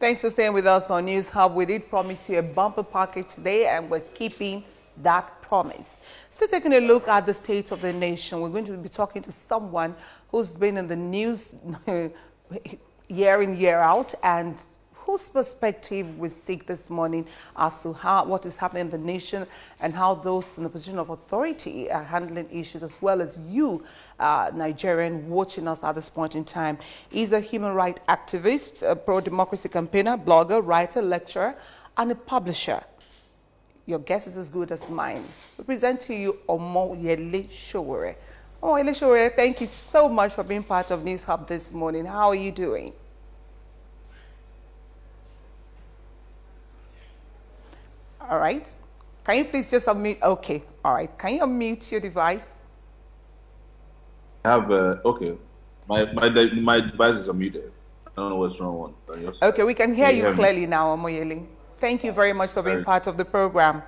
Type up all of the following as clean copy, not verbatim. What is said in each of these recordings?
Thanks for staying with us on News Hub. We did promise you a bumper package today, and we're keeping that promise. Still taking a look at the state of the nation, we're going to be talking to someone who's been in the news year in, year out, and whose perspective we seek this morning as to what is happening in the nation and how those in the position of authority are handling issues, as well as you, Nigerian, watching us at this point in time. He's a human rights activist, a pro-democracy campaigner, blogger, writer, lecturer, and a publisher. Your guess is as good as mine. We present to you Omoyele Sowore. Omoyele Sowore, thank you so much for being part of News Hub this morning. How are you doing? All right. Can you please just unmute? Okay. All right. Can you unmute your device? Okay. My device is unmuted. I don't know what's wrong on your side. Okay, we can hear you clearly now, Omoyele. Thank you very much for being part of the program.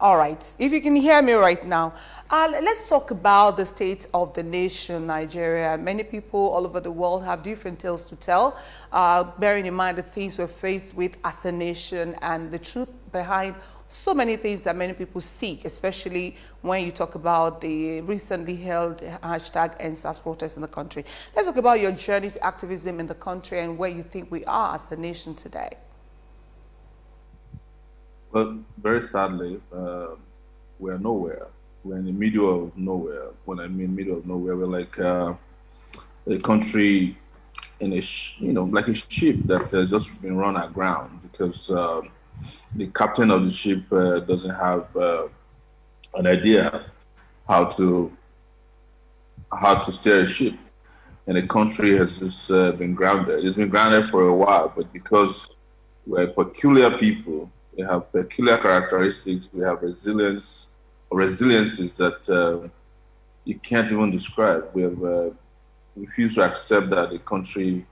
All right. If you can hear me right now, let's talk about the state of the nation, Nigeria. Many people all over the world have different tales to tell, bearing in mind the things we're faced with as a nation and the truth behind so many things that many people seek, especially when you talk about the recently held #EndSARS protest in the country. Let's talk about your journey to activism in the country and where you think we are as a nation today. Well, very sadly, we're nowhere. We're in the middle of nowhere. When I mean middle of nowhere, we're like a country in like a ship that has just been run aground because the captain of the ship doesn't have an idea how to steer a ship, and the country has just been grounded. It's been grounded for a while, but because we're peculiar people, we have peculiar characteristics, we have resiliences that you can't even describe. We have refused to accept that the country,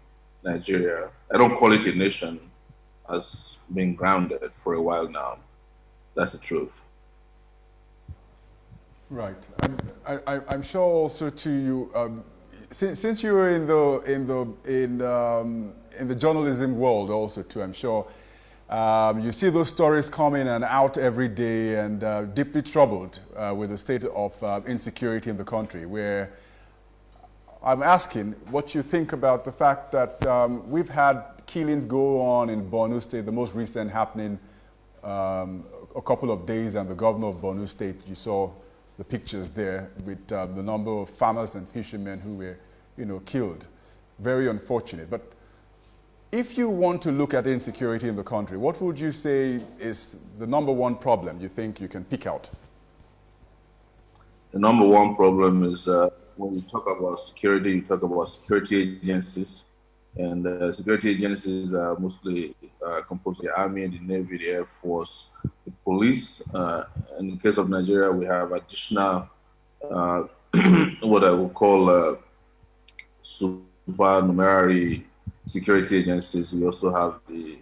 Nigeria, I don't call it a nation, has been grounded for a while now. That's the truth. Right. I'm sure also to you, since you were in the journalism world also too, I'm sure you see those stories coming and out every day, and deeply troubled with the state of insecurity in the country, where I'm asking what you think about the fact that we've had killings go on in Borno State, the most recent happening a couple of days, and the governor of Borno State, you saw the pictures there with the number of farmers and fishermen who were, killed. Very unfortunate. But if you want to look at insecurity in the country, what would you say is the number one problem you think you can pick out? The number one problem is when you talk about security, you talk about security agencies. And security agencies are mostly composed of the Army, the Navy, the Air Force, the police. In the case of Nigeria, we have additional, what I would call supernumerary security agencies. We also have the,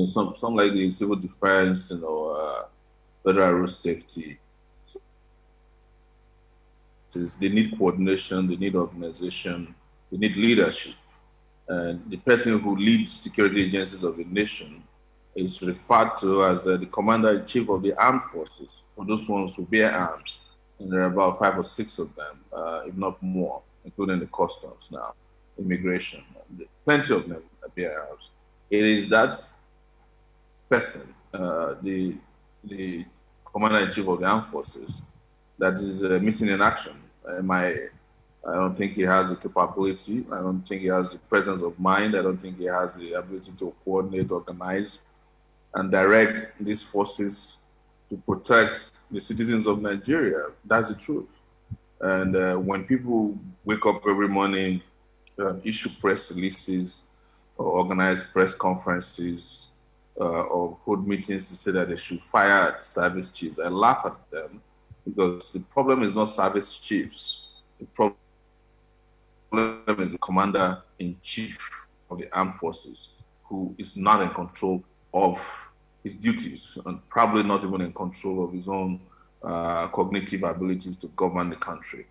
some like the civil defense, federal road safety. They need coordination, they need organization, they need leadership. And the person who leads security agencies of a nation is referred to as the commander-in-chief of the armed forces, for those ones who bear arms. And there are about 5 or 6 of them, if not more, including the customs now, immigration. Plenty of them bear arms. It is that person, the commander-in-chief of the armed forces, that is missing in action. I don't think he has the capability. I don't think he has the presence of mind. I don't think he has the ability to coordinate, organize, and direct these forces to protect the citizens of Nigeria. That's the truth. And when people wake up every morning, issue press releases, or organize press conferences, or hold meetings to say that they should fire service chiefs, I laugh at them, because the problem is not service chiefs. The problem is the commander-in-chief of the armed forces, who is not in control of his duties and probably not even in control of his own cognitive abilities to govern the country.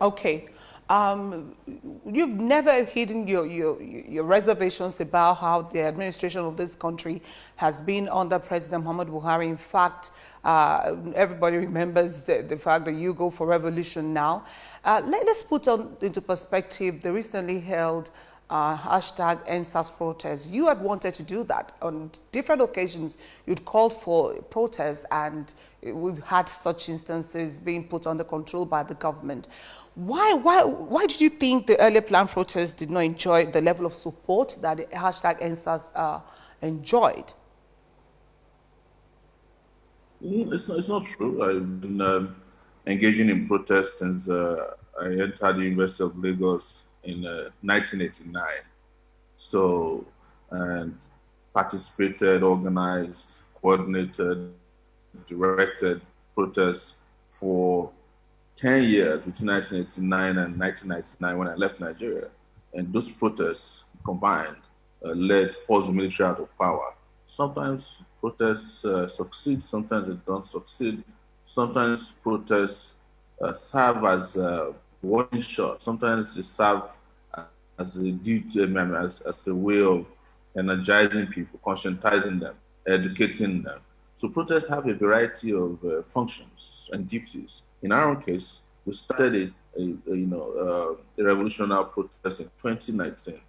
Okay. You've never hidden your reservations about how the administration of this country has been under President Muhammad Buhari. In fact, everybody remembers the fact that you go for revolution now. Let's put into perspective the recently held hashtag NSAS protest. You had wanted to do that on different occasions. You'd called for protests, and we've had such instances being put under control by the government. Why did you think the earlier planned protests did not enjoy the level of support that the hashtag NSAS enjoyed? It's not true. I've been engaging in protests since I entered the University of Lagos in 1989. So, and participated, organized, coordinated, directed protests for 10 years between 1989 and 1999 when I left Nigeria. And those protests combined led forced the military out of power. Sometimes protests succeed, sometimes they don't succeed. Sometimes protests serve as a warning shot. Sometimes they serve as a duty, as a way of energizing people, conscientizing them, educating them. So protests have a variety of functions and duties. In our own case, we started a revolutionary protest in 2019.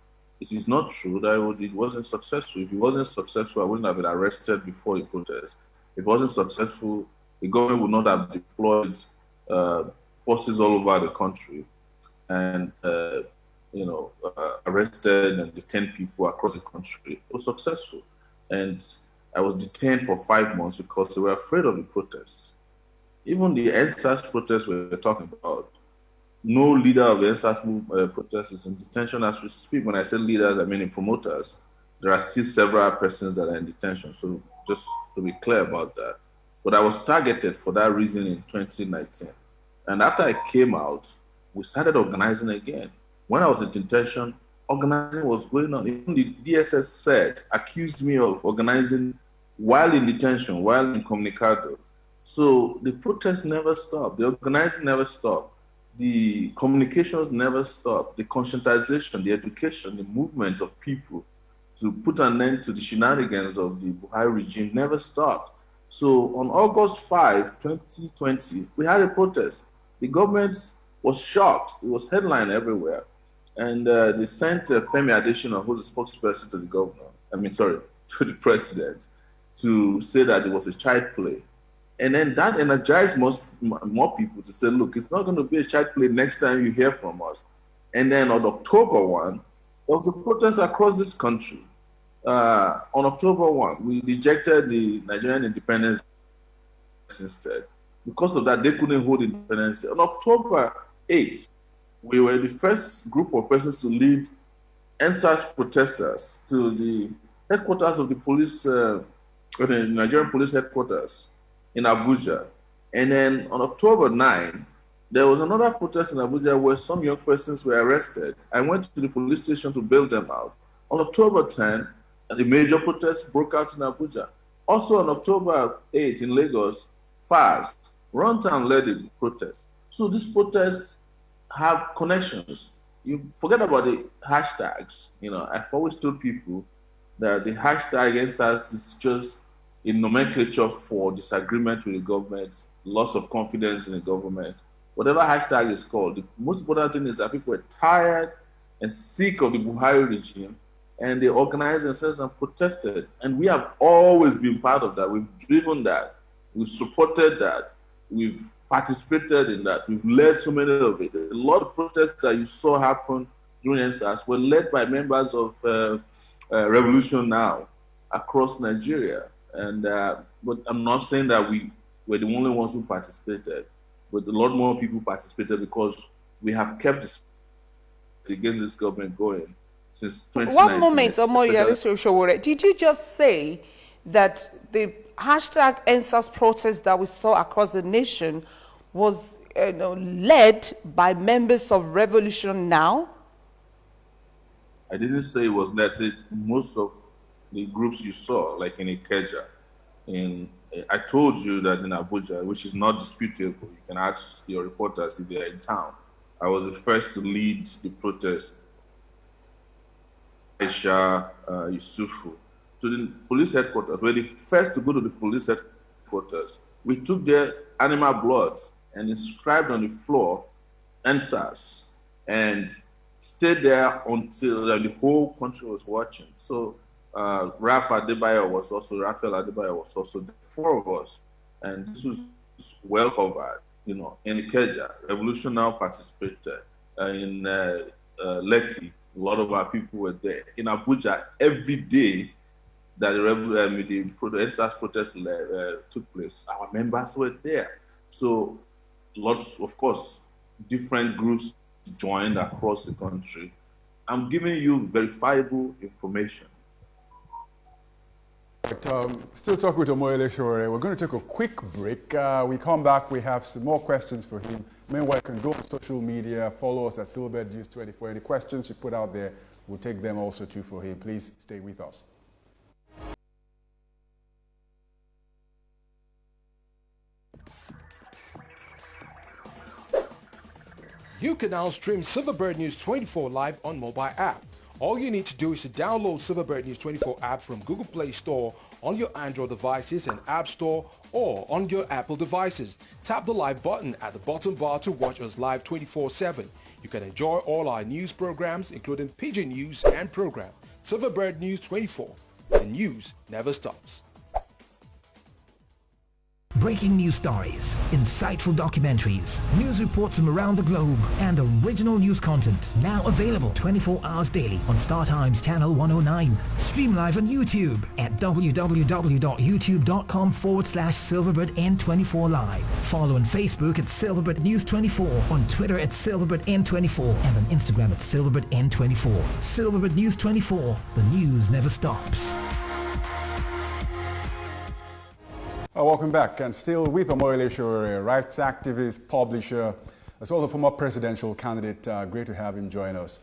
It is not true that it wasn't successful. If it wasn't successful, I wouldn't have been arrested before the protest. If it wasn't successful, the government would not have deployed forces all over the country and arrested and detained people across the country. It was successful. And I was detained for 5 months because they were afraid of the protests. Even the NSAS protests we're talking about, no leader of the NSAS protest is in detention as we speak. When I say leaders, I mean in promoters. There are still several persons that are in detention. So just to be clear about that. But I was targeted for that reason in 2019. And after I came out, we started organizing again. When I was in detention, organizing was going on. Even the DSS accused me of organizing while in detention, while in Comunicado. So the protests never stopped. The organizing never stopped. The communications never stopped. The conscientization, the education, the movement of people to put an end to the shenanigans of the Buhari regime never stopped. So on August 5, 2020, we had a protest. The government was shocked. It was headlined everywhere. And they sent Femi Adesina, who's the spokesperson to the governor, to the president, to say that it was a child play. And then that energized more people to say, look, it's not going to be a child play next time you hear from us. And then on October 1, there was a protest across this country. On October 1, we rejected the Nigerian Independence instead. Because of that, they couldn't hold Independence Day. On October 8, we were the first group of persons to lead NSAS protesters to the headquarters of the police, the Nigerian police headquarters in Abuja. And then on October 9, there was another protest in Abuja where some young persons were arrested. I went to the police station to bail them out. On October 10, the major protest broke out in Abuja. Also on October 8 in Lagos, FAS, Runtown led the protest. So these protests have connections. You forget about the hashtags. I've always told people that the hashtag against us is just a nomenclature for disagreement with the government, loss of confidence in the government, whatever hashtag is called. The most important thing is that people are tired and sick of the Buhari regime, and they organized themselves and protested. And we have always been part of that. We've driven that. We've supported that. We've participated in that. We've led so many of it. A lot of protests that you saw happen during NSAS were led by members of Revolution Now across Nigeria. And but I'm not saying that we were the only ones who participated, but a lot more people participated because we have kept the against this government going since 2019. One moment, Omoyele Sowore, did you just say that the hashtag NSAS protest that we saw across the nation was led by members of Revolution Now? I didn't say it was led. Most of the groups you saw, like in Ikeja, I told you that in Abuja, which is not disputable, you can ask your reporters if they are in town, I was the first to lead the protest. Aisha Yusufu to the police headquarters. We're the first to go to the police headquarters. We took their animal blood and inscribed on the floor NSAS and stayed there until the whole country was watching. So Raphael Adebayo was also the four of us, and this was well covered. You know, in Ikeja, Revolution Now participated. In Lekki, a lot of our people were there. In Abuja, every day that the NSAS protest took place, our members were there. So lots, of course, different groups joined across the country. I'm giving you verifiable information. Right, still talking with Omoyele Sowore. We're going to take a quick break. We come back, we have some more questions for him. Meanwhile, you can go on social media, follow us at Silverbird News 24. Any questions you put out there, we'll take them also too for him. Please stay with us. You can now stream Silverbird News 24 live on mobile app. All you need to do is to download Silverbird News 24 app from Google Play Store on your Android devices and App Store or on your Apple devices. Tap the live button at the bottom bar to watch us live 24/7. You can enjoy all our news programs including Pidgin News and program. Silverbird News 24. The news never stops. Breaking news stories, insightful documentaries, news reports from around the globe, and original news content now available 24 hours daily on StarTimes Channel 109. Stream live on YouTube at www.youtube.com/SilverbirdN24 Live. Follow on Facebook at Silverbird News 24, on Twitter at SilverbirdN24, and on Instagram at SilverbirdN24. Silverbird News 24, the news never stops. Welcome back, and still with Omoyele Sowore, rights activist, publisher, as well as a former presidential candidate. Great to have him join us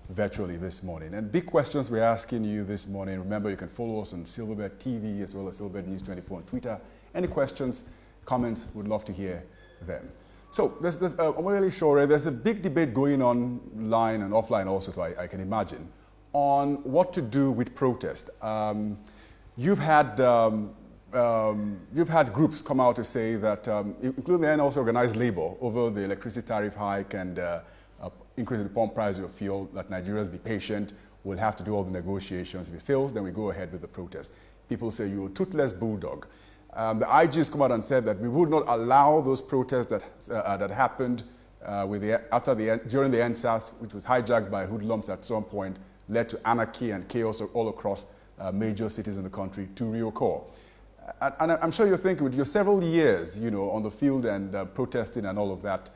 virtually this morning. And big questions we're asking you this morning. Remember, you can follow us on Silverbird TV as well as Silverbird News 24 on Twitter. Any questions, comments, we'd love to hear them. So, there's Omoyele Sowore, there's a big debate going on online and offline also, I can imagine, on what to do with protest. You've had groups come out to say that, including the also organized labor, over the electricity tariff hike and increase in the pump price of fuel, that Nigerians be patient, we'll have to do all the negotiations. If it fails, then we go ahead with the protest. People say you're a toothless bulldog. The IG has come out and said that we would not allow those protests that happened during the NSAS, which was hijacked by hoodlums at some point, led to anarchy and chaos all across major cities in the country, to reoccur. And I'm sure you're thinking, with your several years, on the field and protesting and all of that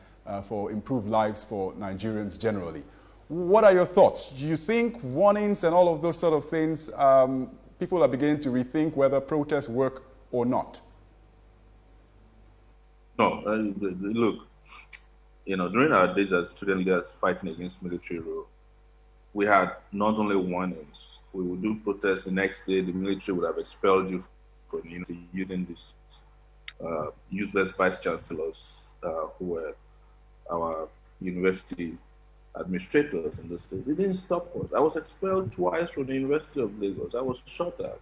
for improved lives for Nigerians generally, what are your thoughts? Do you think warnings and all of those sort of things, people are beginning to rethink whether protests work or not? No, look, during our days as student leaders fighting against military rule, we had not only warnings. We would do protests the next day, the military would have expelled you for using these useless vice chancellors who were our university administrators in those days. It didn't stop us. I was expelled twice from the University of Lagos. I was shot at.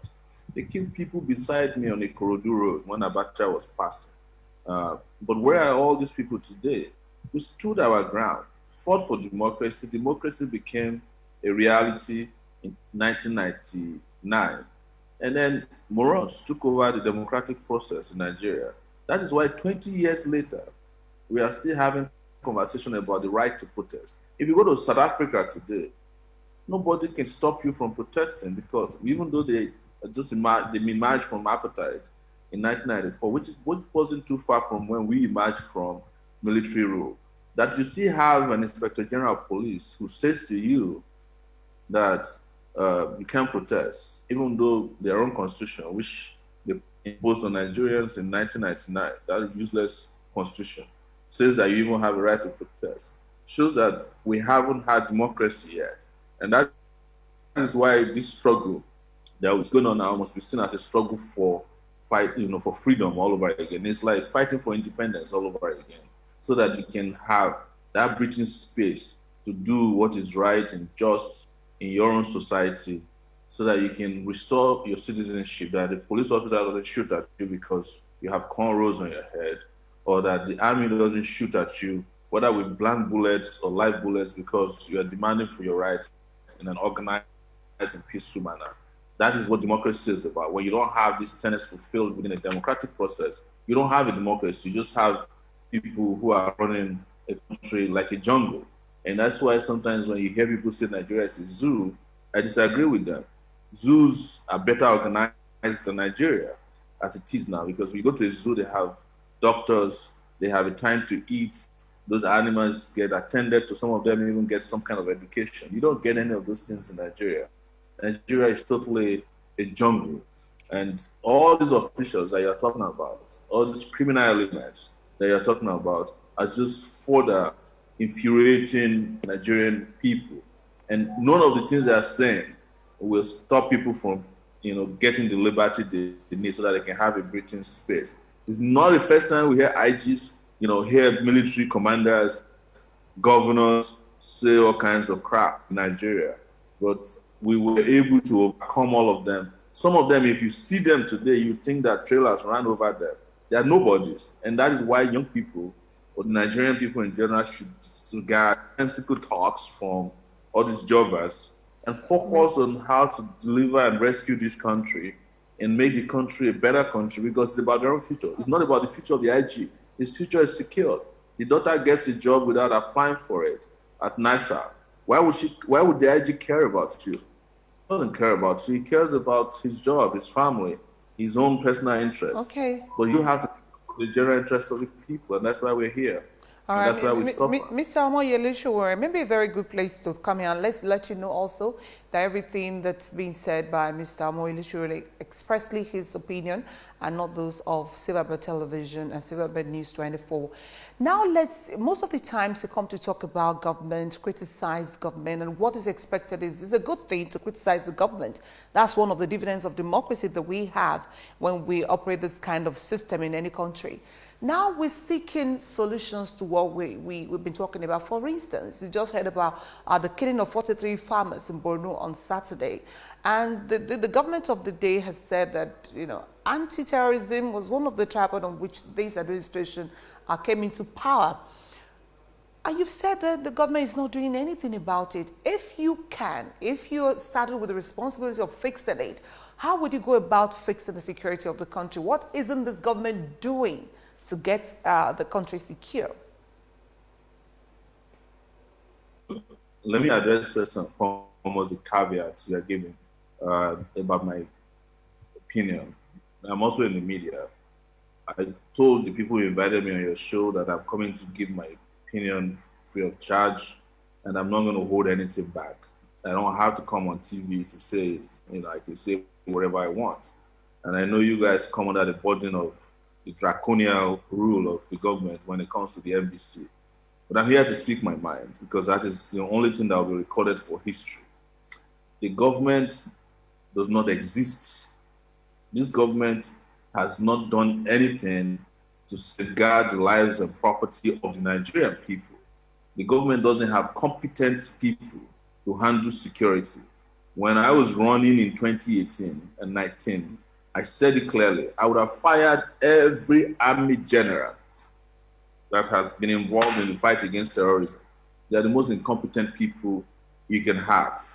They killed people beside me on Ikorodu Road when Abacha was passing. But where are all these people today? We stood our ground, fought for democracy. Democracy became a reality in 1999. And then morons took over the democratic process in Nigeria. That is why 20 years later, we are still having a conversation about the right to protest. If you go to South Africa today, nobody can stop you from protesting, because even though they emerged from apartheid in 1994, which wasn't too far from when we emerged from military rule, that you still have an Inspector General of Police who says to you that you can't protest, even though their own constitution, which they imposed on Nigerians in 1999, that useless constitution, says that you even have a right to protest, shows that we haven't had democracy yet. And that is why this struggle that was going on now must be seen as a struggle for freedom all over again. It's like fighting for independence all over again, so that you can have that breathing space to do what is right and just in your own society, so that you can restore your citizenship, that the police officer doesn't shoot at you because you have cornrows on your head, or that the army doesn't shoot at you, whether with blank bullets or live bullets, because you are demanding for your rights in an organized and peaceful manner. That is what democracy is about. When you don't have these tenets fulfilled within a democratic process, you don't have a democracy. You just have people who are running a country like a jungle. And that's why sometimes when you hear people say Nigeria is a zoo, I disagree with them. Zoos are better organized than Nigeria as it is now, because when you go to a zoo, they have doctors, they have a time to eat, those animals get attended to, some of them even get some kind of education. You don't get any of those things in Nigeria. Nigeria is totally a jungle. And all these officials that you're talking about, all these criminal elements that you're talking about, are just further infuriating Nigerian people. And none of the things they are saying will stop people from, getting the liberty they need so that they can have a breathing space. It's not the first time we hear IGs, hear military commanders, governors say all kinds of crap in Nigeria. But we were able to overcome all of them. Some of them, if you see them today, you think that trailers ran over them. They are nobodies. And that is why young people, or the Nigerian people in general, should disregard sensible talks from all these jobbers and focus on how to deliver and rescue this country and make the country a better country, because it's about their own future. It's not about the future of the IG. His future is secured. The daughter gets a job without applying for it at NISA. Why would the IG care about you? He doesn't care about you. He cares about his job, his family, his own personal interests. Okay. But you have to the general interest of the people, and that's why we're here. All right, that's why we suffer. Mr. Omoyele, Sowore, maybe a very good place to come here, and let's let you know also that everything that's been said by Mr. Omoyele Sowore expressly his opinion and not those of Silverbird Television and Silverbird News 24. Now most of the times you come to talk about government, criticize government, and what is expected is a good thing to criticize the government. That's one of the dividends of democracy that we have when we operate this kind of system in any country. Now we're seeking solutions to what we've been talking about. For instance, you just heard about the killing of 43 farmers in Borno on Saturday. And the government of the day has said that, anti-terrorism was one of the tripod on which this administration came into power. And you've said that the government is not doing anything about it. If you started with the responsibility of fixing it, how would you go about fixing the security of the country? What isn't this government doing to get the country secure? Let me address first and foremost the caveats you are giving about my opinion. I'm also in the media. I told the people who invited me on your show that I'm coming to give my opinion free of charge, and I'm not going to hold anything back. I don't have to come on TV to say it. I can say whatever I want. And I know you guys come under the burden of the draconian rule of the government when it comes to the NBC. But I'm here to speak my mind, because that is the only thing that will be recorded for history. The government does not exist. This government has not done anything to safeguard the lives and property of the Nigerian people. The government doesn't have competent people to handle security. When I was running in 2018 and 19, I said it clearly, I would have fired every army general that has been involved in the fight against terrorism. They are the most incompetent people you can have.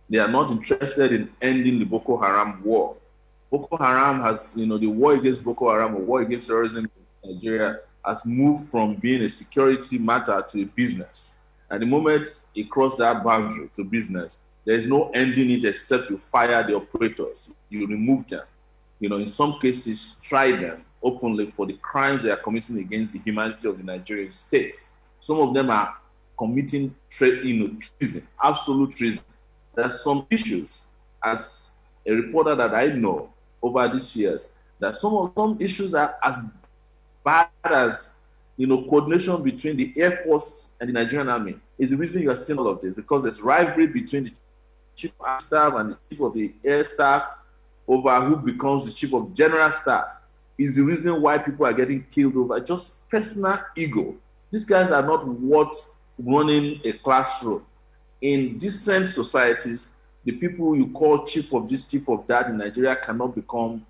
They are not interested in ending the Boko Haram war. Boko Haram has, the war against Boko Haram, or war against terrorism in Nigeria, has moved from being a security matter to a business. At the moment it crossed that boundary to business, there is no ending it except you fire the operators, you remove them. In some cases, try them openly for the crimes they are committing against the humanity of the Nigerian state. Some of them are committing treason, absolute treason. There are some issues, as a reporter that I know over these years, that some issues are as bad as coordination between the Air Force and the Nigerian Army. Is the reason you are seeing all of this, because there's rivalry between the chief of staff and the chief of the air staff over who becomes the chief of general staff. Is the reason why people are getting killed over just personal ego. These guys are not worth running a classroom. In decent societies, the people you call chief of this, chief of that in Nigeria cannot become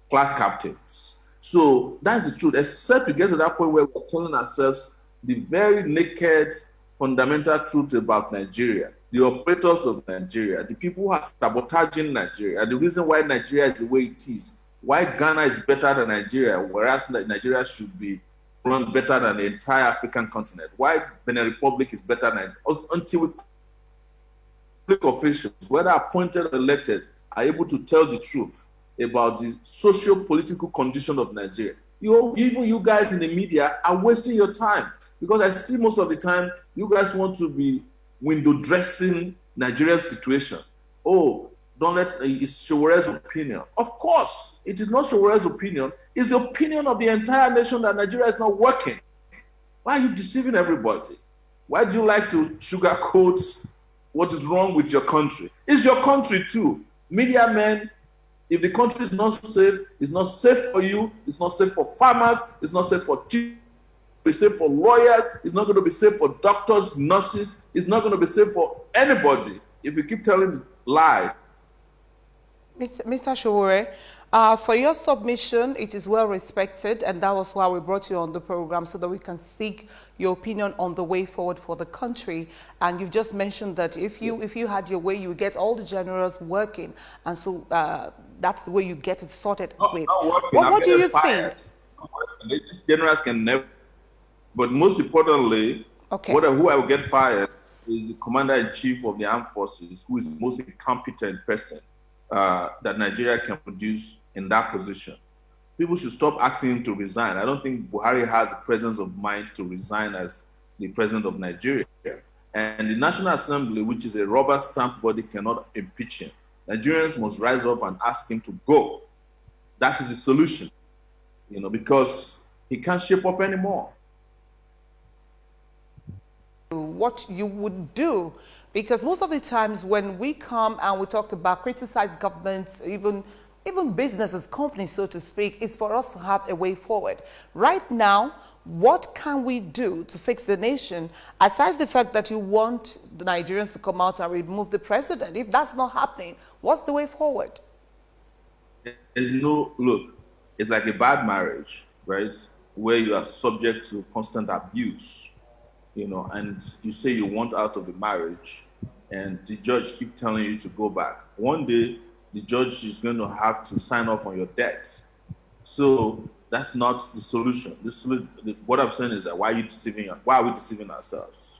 class captains. So that's the truth, except we get to that point where we're telling ourselves the very naked, fundamental truth about Nigeria, the operators of Nigeria, the people who are sabotaging Nigeria, and the reason why Nigeria is the way it is, why Ghana is better than Nigeria, whereas Nigeria should be run better than the entire African continent, why Benin Republic is better than, until public officials, whether appointed or elected, are able to tell the truth about the socio-political condition of Nigeria. Even you guys in the media are wasting your time, because I see most of the time you guys want to be window dressing Nigeria's situation. Oh, don't let it's Sowore's opinion. Of course, it is not Sowore's opinion. It's the opinion of the entire nation that Nigeria is not working. Why are you deceiving everybody? Why do you like to sugarcoat what is wrong with your country? It's your country too. Media men, if the country is not safe, it's not safe for you, it's not safe for farmers, it's not safe for teachers, it's not safe for lawyers, it's not going to be safe for doctors, nurses, it's not going to be safe for anybody if you keep telling the lie. Mr. Sowore, for your submission, it is well respected, and that was why we brought you on the program, so that we can seek your opinion on the way forward for the country. And you've just mentioned that if you had your way, you would get all the generals working, and so that's the way you get it sorted with. What do you think? These generals can never, but most importantly, okay, who I will get fired is the commander-in-chief of the armed forces, who is the most incompetent person that Nigeria can produce in that position. People should stop asking him to resign. I don't think Buhari has the presence of mind to resign as the president of Nigeria. And the National Assembly, which is a rubber stamp body, cannot impeach him. Nigerians must rise up and ask him to go. That is the solution, because he can't shape up anymore. What you would do, because most of the times when we come and we talk about criticize governments, even businesses, companies, so to speak, is for us to have a way forward. Right now, what can we do to fix the nation, aside the fact that you want the Nigerians to come out and remove the president? If that's not happening, what's the way forward? There's no, look, it's like a bad marriage, right? Where you are subject to constant abuse, and you say you want out of the marriage, and the judge keep telling you to go back. One day, the judge is going to have to sign off on your debt. So that's not the solution. What I'm saying is that why are we deceiving ourselves?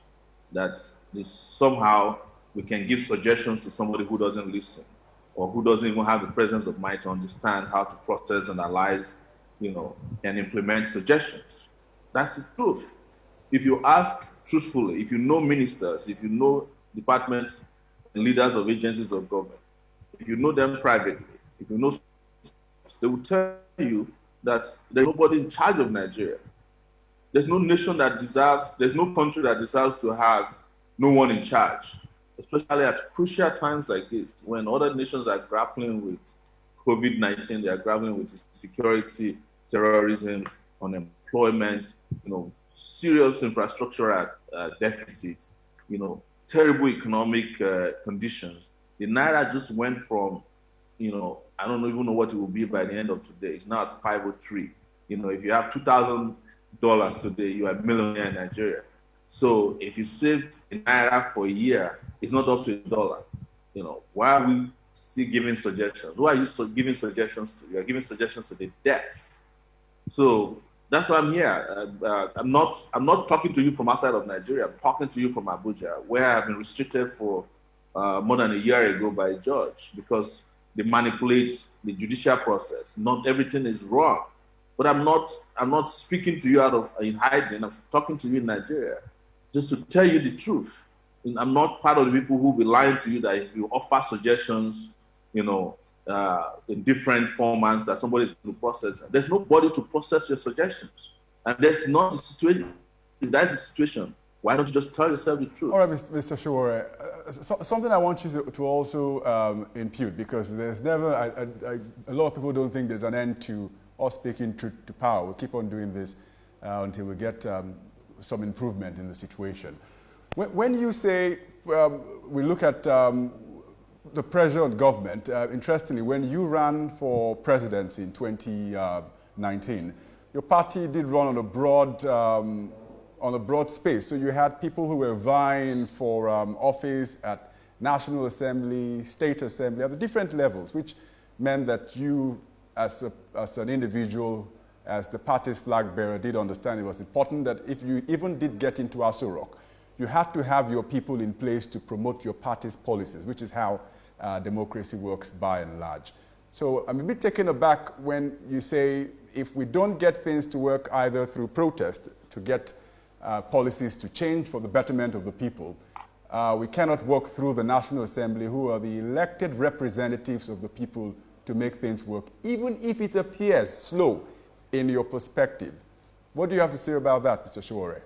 That somehow we can give suggestions to somebody who doesn't listen, or who doesn't even have the presence of mind to understand how to process and analyze, and implement suggestions. That's the truth. If you ask truthfully, if you know ministers, if you know departments and leaders of agencies of government, if you know them privately, if you know, they will tell you that there's nobody in charge of Nigeria. There's no nation there's no country that deserves to have no one in charge, especially at crucial times like this, when other nations are grappling with COVID-19, they are grappling with security, terrorism, unemployment, serious infrastructural deficits, terrible economic conditions. The Naira just went from, I don't even know what it will be by the end of today. It's now at 503. If you have $2,000 today, you are a millionaire in Nigeria. So if you saved in Naira for a year, it's not up to $1. Why are we still giving suggestions? Who are you giving suggestions to? You are giving suggestions to the deaf. So that's why I'm here. I'm not talking to you from outside of Nigeria. I'm talking to you from Abuja, where I've been restricted for more than a year ago by a judge because they manipulate the judicial process. Not everything is wrong, but I'm not speaking to you in hiding. I'm talking to you in Nigeria, just to tell you the truth. And I'm not part of the people who will be lying to you that if you offer suggestions, in different formats that somebody is going to process. There's nobody to process your suggestions, and there's not a situation. If that's the situation, why don't you just tell yourself the truth? All right, Mr. Sowore, something I want you to also impute, because there's never, a lot of people don't think there's an end to us speaking truth to power. We keep on doing this until we get some improvement in the situation. When you say we look at the pressure on government, interestingly, when you ran for presidency in 2019, your party did run on a broad space. So you had people who were vying for office at National Assembly, State Assembly, at the different levels, which meant that you, as an individual, as the party's flag bearer, did understand it was important that if you even did get into Aso Rock, you had to have your people in place to promote your party's policies, which is how democracy works by and large. So I'm a bit taken aback when you say if we don't get things to work either through protest to get policies to change for the betterment of the people, we cannot work through the National Assembly, who are the elected representatives of the people, to make things work, even if it appears slow in your perspective. What do you have to say about that, Mr. Sowore?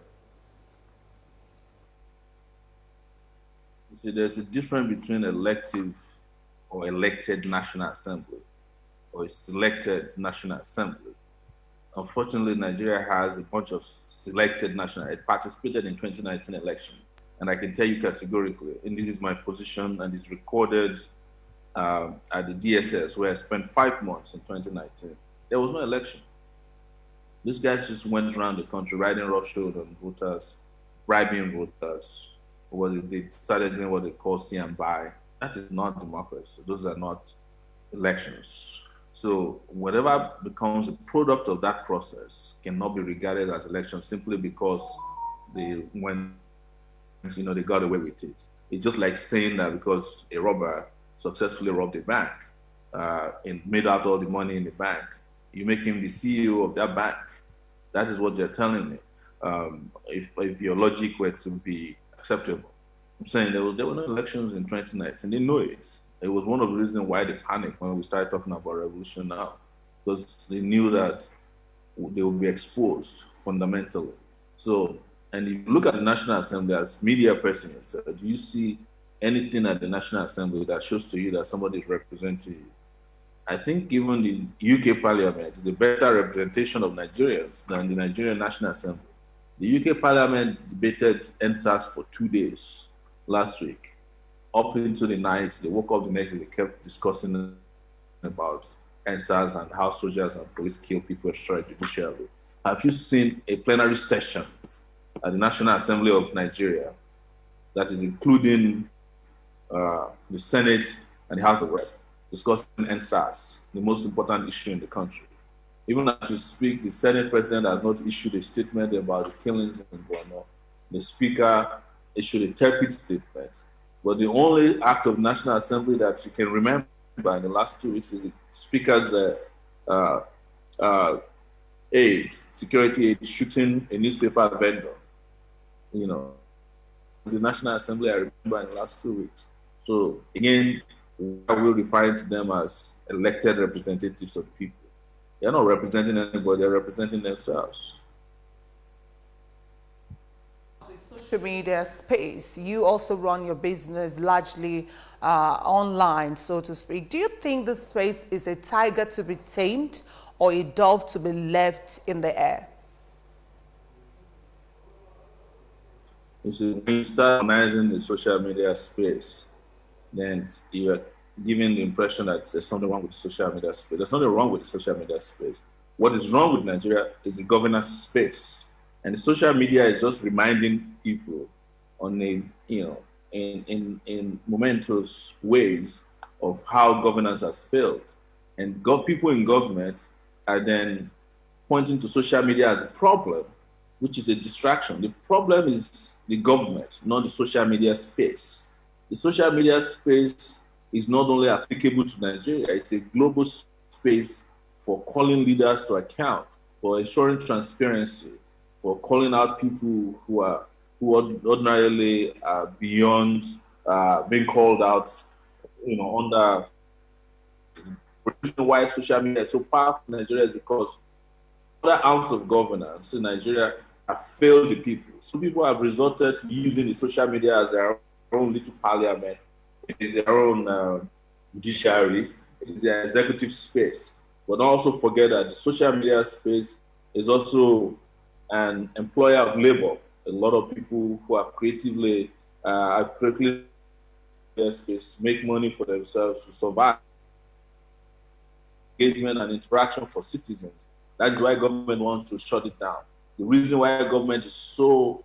See, there's a difference between elective or elected National Assembly or a selected National Assembly. Unfortunately, Nigeria has a bunch of selected national. It participated in 2019 election, and I can tell you categorically, and this is my position, and it's recorded at the DSS, where I spent 5 months in 2019. There was no election. These guys just went around the country riding roughshod on voters, bribing voters. They started doing what they call see and buy. That is not democracy. Those are not elections. So whatever becomes a product of that process cannot be regarded as elections simply because they got away with it. It's just like saying that because a robber successfully robbed a bank and made out all the money in the bank, you make him the CEO of that bank. That is what you're telling me. If your logic were to be acceptable. I'm saying there were no elections in 2019. They know it. It was one of the reasons why they panicked when we started talking about revolution now, because they knew that they would be exposed fundamentally. So, and if you look at the National Assembly as media person, do you see anything at the National Assembly that shows to you that somebody is representing you? I think even the UK Parliament is a better representation of Nigerians than the Nigerian National Assembly. The UK Parliament debated NSAS for 2 days last week. Up into the night, they woke up the next day, they kept discussing about NSAS and how soldiers and police kill people extrajudicially. Have you seen a plenary session at the National Assembly of Nigeria that is including the Senate and the House of Reps discussing NSAS, the most important issue in the country? Even as we speak, the Senate President has not issued a statement about the killings in Borno. The Speaker issued a tepid statement. But the only act of National Assembly that you can remember in the last 2 weeks is the Speaker's security aide shooting a newspaper vendor. The National Assembly, I remember in the last 2 weeks. So again, I will refer to them as elected representatives of the people. They're not representing anybody, they're representing themselves. The social media space, you also run your business largely online, so to speak. Do you think this space is a tiger to be tamed or a dove to be left in the air? You see, when you start organizing the social media space, then you are giving the impression that there's something wrong with the social media space. There's nothing wrong with the social media space. What is wrong with Nigeria is the governance space. And the social media is just reminding people on in momentous ways of how governance has failed. And people in government are then pointing to social media as a problem, which is a distraction. The problem is the government, not the social media space. The social media space is not only applicable to Nigeria, it's a global space for calling leaders to account, for ensuring transparency, for calling out people who ordinarily are beyond being called out, under. The reason why social media is so powerful in Nigeria is because other arms of governance in Nigeria have failed the people. So people have resorted to using the social media as their own little parliament. It is their own judiciary. It is their executive space. But don't also forget that the social media space is also an employer of labor. a lot of people who are creatively space to make money for themselves, to survive. Engagement and interaction for citizens. That is why government wants to shut it down. The reason why government is so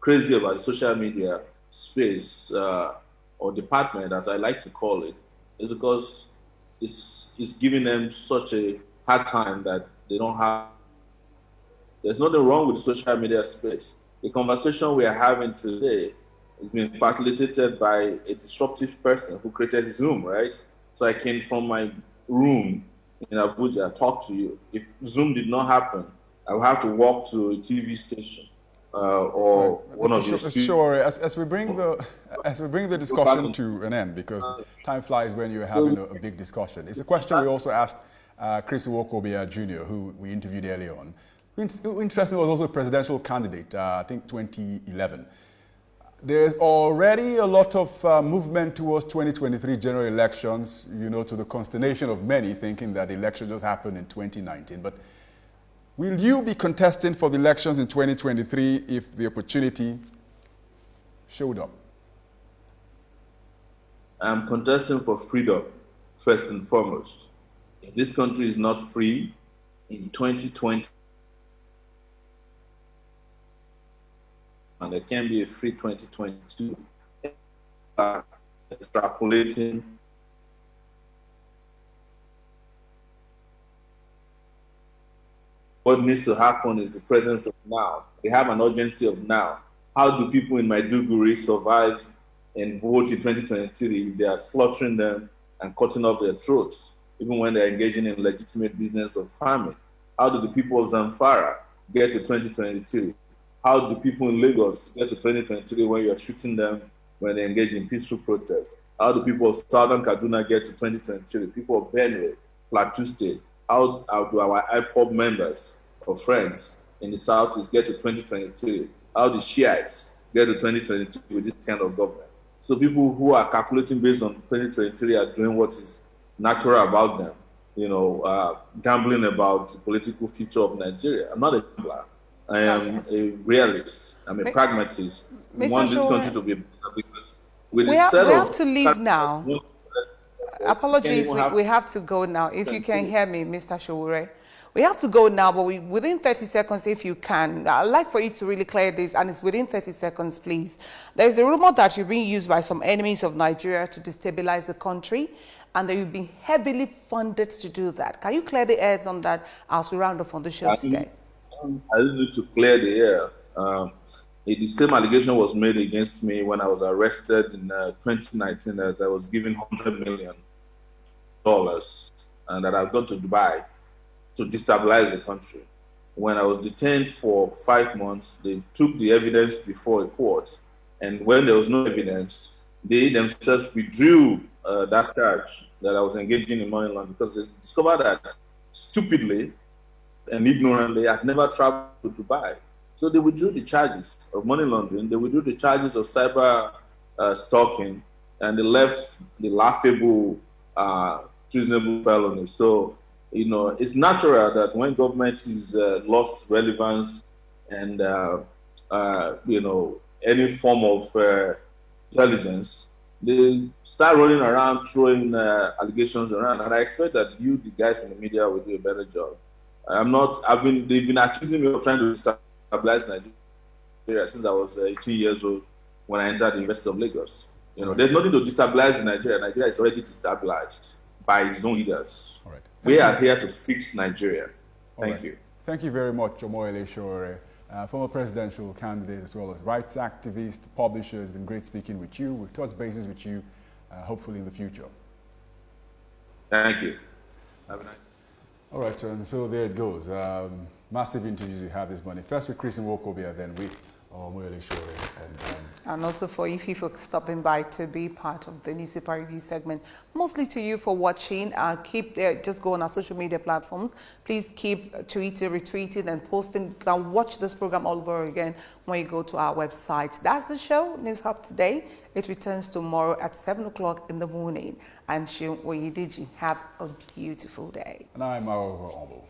crazy about the social media space or department, as I like to call it, is because it's giving them such a hard time that they don't have. There's nothing wrong with the social media space. The conversation we are having today is being facilitated by a disruptive person who created Zoom, right? So I came from my room in Abuja, talk to you. If Zoom did not happen, I would have to walk to a TV station or one of those. Sure. As we bring the discussion to an end, because time flies when you're having a big discussion. It's a question we also asked Chris Iwokobia Jr., who we interviewed earlier on. Who interestingly was also a presidential candidate, I think 2011. There's already a lot of movement towards 2023 general elections, you know, to the consternation of many thinking that the election just happened in 2019. But will you be contesting for the elections in 2023 if the opportunity showed up? I'm contesting for freedom, first and foremost. If this country is not free in 2020, and there can be a free 2022, extrapolating what needs to happen is the presence of now. We have an urgency of now. How do people in Maiduguri survive and vote in 2023 if they are slaughtering them and cutting off their throats, even when they're engaging in legitimate business of farming? How do the people of Zamfara get to 2023? How do people in Lagos get to 2023 when you're shooting them when they engage in peaceful protests? How do people of Southern Kaduna get to 2023? People of Benue, Plateau State, how do our IPOB members or friends in the Southeast get to 2023? How do Shiites get to 2023 with this kind of government? So people who are calculating based on 2023 are doing what is natural about them, you know, gambling about the political future of Nigeria. I'm not a gambler. I am a realist. I'm a pragmatist. We want this country to be better because we have to leave now. Apologies, we have to go now. If you can hear me, Mr. Sowore. We have to go now, but within 30 seconds, if you can. I'd like for you to really clear this, and it's within 30 seconds, please. There's a rumor that you're being used by some enemies of Nigeria to destabilize the country, and that you've been heavily funded to do that. Can you clear the airs on that as we round up on the show today? I didn't need to clear the air. The same allegation was made against me when I was arrested in 2019 that I was given $100 million and that I've gone to Dubai to destabilize the country. When I was detained for 5 months, they took the evidence before a court, and when there was no evidence, they themselves withdrew that charge that I was engaging in money laundering because they discovered that stupidly and ignorantly, I'd never traveled to Dubai. So they withdrew the charges of money laundering, they withdrew the charges of cyber stalking, and they left the laughable, treasonable felony. So, you know, it's natural that when government is lost relevance and, you know, any form of intelligence, they start running around throwing allegations around. And I expect that you, the guys in the media, will do a better job. They've been accusing me of trying to destabilize Nigeria since I was 18 years old when I entered the University of Lagos. You know, there's nothing to destabilize in Nigeria. Nigeria is already destabilized by its own leaders. All right. We are here to fix Nigeria. Thank you. Thank you very much, Omoyele Sowore, former presidential candidate as well as rights activist, publisher. It's been great speaking with you. We'll touch bases with you, hopefully in the future. Thank you. Have a nice day. All right, and so there it goes. Massive interviews we have this morning. First with Chris Iwokobia, then with Omoyele Sowore. And also for you for stopping by to be part of the newspaper review segment. Mostly to you for watching. Just go on our social media platforms. Please keep tweeting, retweeting, and posting. You can watch this program all over again when you go to our website. That's the show, News Hub Today. It returns tomorrow at 7 o'clock in the morning. I'm Shion Oyediji. Have a beautiful day. And I'm Omoyele.